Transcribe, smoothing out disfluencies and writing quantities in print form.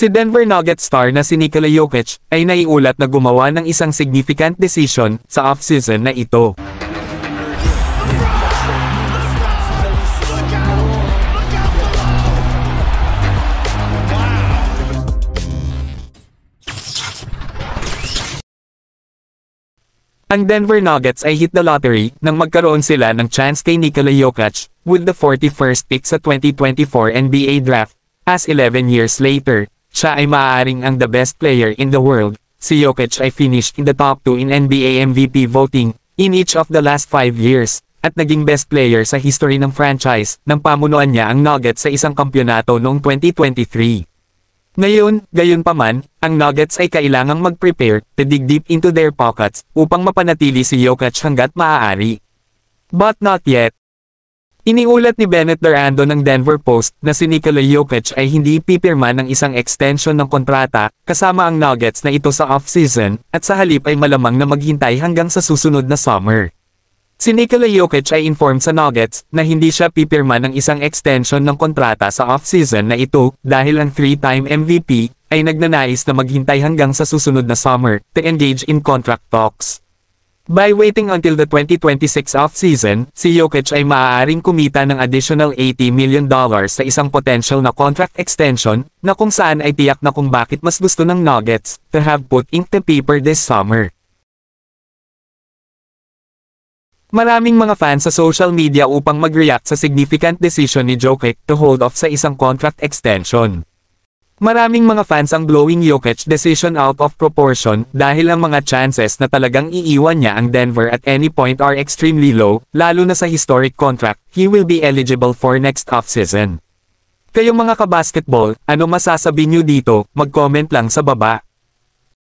Si Denver Nuggets star na si Nikola Jokic ay naiulat na gumawa ng isang significant decision sa off-season na ito. Ang Denver Nuggets ay hit the lottery nang magkaroon sila ng chance kay Nikola Jokic with the 41st pick sa 2024 NBA Draft. As 11 years later, siya ay maaaring ang the best player in the world. Si Jokic ay finished in the top 2 in NBA MVP voting in each of the last 5 years at naging best player sa history ng franchise nang pamunuan niya ang Nuggets sa isang kampyonato noong 2023. Ngayon, gayunpaman, ang Nuggets ay kailangang mag-prepare to dig deep into their pockets upang mapanatili si Jokic hanggat maaari. But not yet. Iniulat ni Bennett Durando ng Denver Post na si Nikola Jokic ay hindi pipirma ng isang extension ng kontrata kasama ang Nuggets na ito sa off-season at sa halip ay malamang na maghintay hanggang sa susunod na summer. Si Nikola Jokic ay informed sa Nuggets na hindi siya pipirma ng isang extension ng kontrata sa off-season na ito dahil ang 3-time MVP ay nagnanais na maghintay hanggang sa susunod na summer to engage in contract talks. By waiting until the 2026 off-season, si Jokic ay maaaring kumita ng additional $80 million sa isang potential na contract extension na kung saan ay tiyak na kung bakit mas gusto ng Nuggets to have put ink to paper this summer. Maraming mga fans sa social media upang mag-react sa significant decision ni Jokic to hold off sa isang contract extension. Maraming mga fans ang blowing Jokic decision out of proportion dahil ang mga chances na talagang iiwan niya ang Denver at any point are extremely low, lalo na sa historic contract he will be eligible for next offseason. Kayong mga kabasketball, ano masasabi niyo dito? Mag-comment lang sa baba.